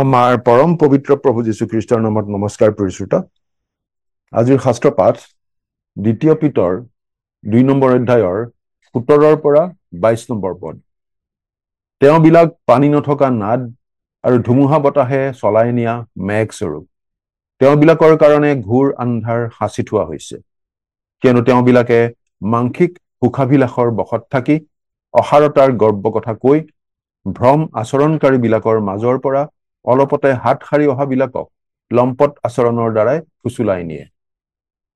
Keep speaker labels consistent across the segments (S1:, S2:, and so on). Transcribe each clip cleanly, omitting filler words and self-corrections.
S1: আমাৰ পৰম পবিত্ৰ প্ৰভু যীশু খ্ৰীষ্টৰ নামত নমস্কাৰ পৰিশ্ৰুত। আজিৰ শাস্ত্ৰ পাঠ ২ পিতৰ ২ নম্বৰ অধ্যায়ৰ ১৭ পৰা ২২ নম্বৰ পদ। তেওঁবিলাক পানী নথকা নাদ আৰু ধুমুহা বতাহে চলাই নিয়া মেঘ স্বৰূপ। তেওঁবিলাকৰ কাৰণে ঘোৰ আন্ধাৰ সাঁচি থোৱা হৈছে, কিয়নো তেওঁবিলাকে মাংসিক সুখাভিলাষৰ বশত থাকি অসাৰতাৰ গৰ্ব কথা কৈ ভ্ৰম আচৰণকাৰীবিলাকৰ মাজৰ পৰা অলপতে হাত সাৰি অহাবিলাকক লম্পট আচৰণৰ দ্বাৰাই ফুচুলাই নিয়ে।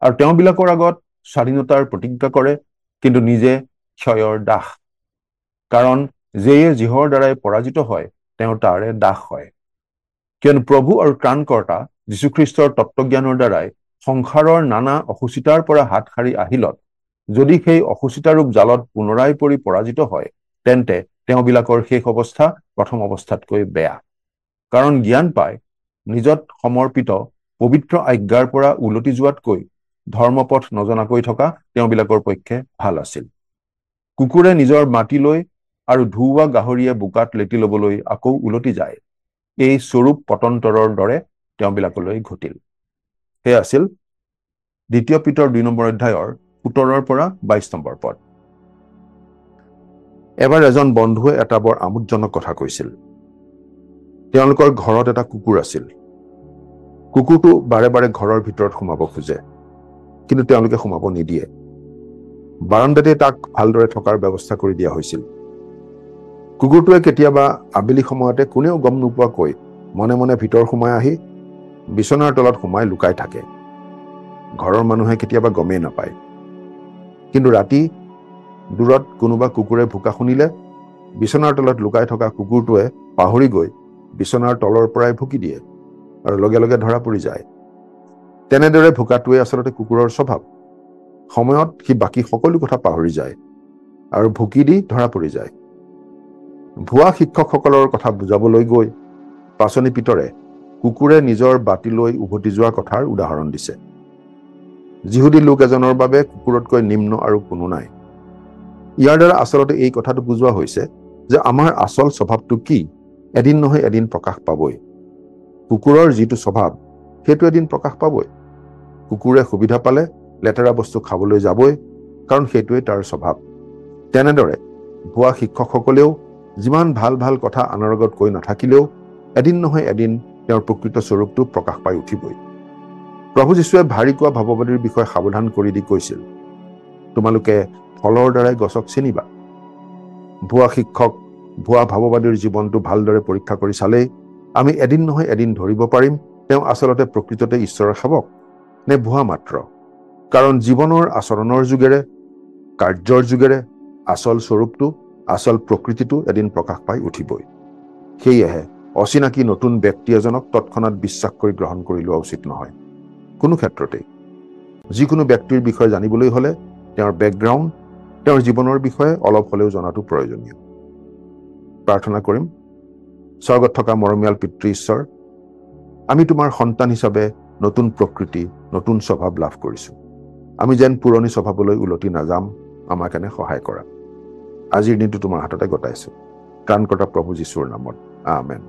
S1: আৰু তেওঁবিলাকৰ আগত স্বাধীনতাৰ প্ৰতিজ্ঞা কৰে, কিন্তু নিজে ক্ষয়ৰ দাস। কাৰণ যেয়ে যিহৰ দ্বাৰাই পৰাজিত হয় তেওঁ তাৰে দাস হয়। কিয়নো প্ৰভু আৰু ত্ৰাণকৰ্তা যীশুখ্ৰীষ্টৰ তত্ত্বজ্ঞানৰ দ্বাৰাই সংসাৰৰ নানা অসুচিতাৰ পৰা হাত সাৰি আহিলত যদি সেই অসুচিতাৰূপ জালত পুনৰাই পৰি পৰাজিত হয়, তেন্তে তেওঁবিলাকৰ শেষ অৱস্থা প্ৰথম অৱস্থাতকৈ বেয়া। কাৰণ জ্ঞান পাই নিজত সমৰ্পিত পবিত্ৰ আজ্ঞাৰ পৰা উলটি যোৱাতকৈ ধৰ্মপথ নজনাকৈ থকা তেওঁবিলাকৰ পক্ষে ভাল আছিল। কুকুৰে নিজৰ মাটি লৈ আৰু ধুওৱা গাহৰিয়ে বোকাত লেটি ল'বলৈ আকৌ উলটি যায়, এই স্বৰূপ পতন্তৰৰ দৰে তেওঁবিলাকলৈ ঘটিল। সেয়া আছিল ২ পিতৰ ২ নম্বৰ অধ্যায়ৰ ১৭ পৰা ২২ নম্বৰ পদ। এবাৰ এজন বন্ধুৱে এটা বৰ আমোদজনক কথা কৈছিল। তেওঁলোকৰ ঘৰত এটা কুকুৰ আছিল। কুকুৰটো বাৰে বাৰে ঘৰৰ ভিতৰত সোমাব খোজে, কিন্তু তেওঁলোকে সোমাব নিদিয়ে। বাৰাণ্ডাতে তাক ভালদৰে থকাৰ ব্যৱস্থা কৰি দিয়া হৈছিল। কুকুৰটোৱে কেতিয়াবা আবেলি সময়তে কোনেও গম নোপোৱাকৈ মনে মনে ভিতৰ সোমাই আহি বিচনাৰ তলত সোমাই লুকাই থাকে। ঘৰৰ মানুহে কেতিয়াবা গমেই নাপায়। কিন্তু ৰাতি দূৰত কোনোবা কুকুৰে ভোকা শুনিলে বিচনাৰ তলত লুকাই থকা কুকুৰটোৱে পাহৰি গৈ বিচনাৰ তলৰ পৰাই ভুকি দিয়ে আৰু লগে লগে ধৰা পৰি যায়। তেনেদৰে ভোকাটোৱে আচলতে কুকুৰৰ স্বভাৱ। সময়ত সি বাকী সকলো কথা পাহৰি যায় আৰু ভুকি দি ধৰা পৰি যায়। ভুৱা শিক্ষকসকলৰ কথা বুজাবলৈ গৈ পাচনি পিতৰে কুকুৰে নিজৰ বাতিলৈ উভতি যোৱা কথাৰ উদাহৰণ দিছে। যিহুদী লোক এজনৰ বাবে কুকুৰতকৈ নিম্ন আৰু কোনো নাই। ইয়াৰ দ্বাৰা আচলতে এই কথাটো বুজোৱা হৈছে যে আমাৰ আচল স্বভাৱটো কি এদিন নহয় এদিন প্ৰকাশ পাবই। কুকুৰৰ যিটো স্বভাৱ সেইটো এদিন প্ৰকাশ পাবই। কুকুৰে সুবিধা পালে লেতেৰা বস্তু খাবলৈ যাবই, কাৰণ সেইটোৱেই তাৰ স্বভাৱ। তেনেদৰে ভুৱা শিক্ষকসকলেও যিমান ভাল ভাল কথা আনৰ আগত কৈ নাথাকিলেও এদিন নহয় এদিন তেওঁৰ প্ৰকৃত স্বৰূপটো প্ৰকাশ পাই উঠিবই। প্ৰভু যীশুৱে ভাৰী কোৱা ভাৱবাদীৰ বিষয়ে সাৱধান কৰি দি কৈছিল, তোমালোকে ফলৰ দ্বাৰাই গছক চিনিবা। ভুৱা শিক্ষক ভুৱা ভাৱবাদীৰ জীৱনটো ভালদৰে পৰীক্ষা কৰি চালেই আমি এদিন নহয় এদিন ধৰিব পাৰিম তেওঁ আচলতে প্ৰকৃততে ঈশ্বৰৰ সেৱক নে ভুৱা মাত্ৰ। কাৰণ জীৱনৰ আচৰণৰ যোগেৰে কাৰ্যৰ যোগেৰে আচল স্বৰূপটো আচল প্ৰকৃতিটো এদিন প্ৰকাশ পাই উঠিবই। সেয়েহে অচিনাকি নতুন ব্যক্তি এজনক তৎক্ষণাৎ বিশ্বাস কৰি গ্ৰহণ কৰি লোৱা উচিত নহয়। কোনো ক্ষেত্ৰতেই যিকোনো ব্যক্তিৰ বিষয়ে জানিবলৈ হলে তেওঁৰ বেকগ্ৰাউণ্ড, তেওঁৰ জীৱনৰ বিষয়ে অলপ হলেও জনাটো প্ৰয়োজনীয়। প্ৰাৰ্থনা কৰিম। স্বৰ্গত থকা মৰমীয়াল পিতৃ ঈশ্বৰ, আমি তোমাৰ সন্তান হিচাপে নতুন প্ৰকৃতি নতুন স্বভাৱ লাভ কৰিছো। আমি যেন পুৰণি স্বভাৱলৈ উলটি নাযাম, আমাক এনে সহায় কৰা। আজিৰ দিনটো তোমাৰ হাততে গতাইছো। ত্ৰাণকৰ্তা প্ৰভু যীশুৰ নামত, আমেন।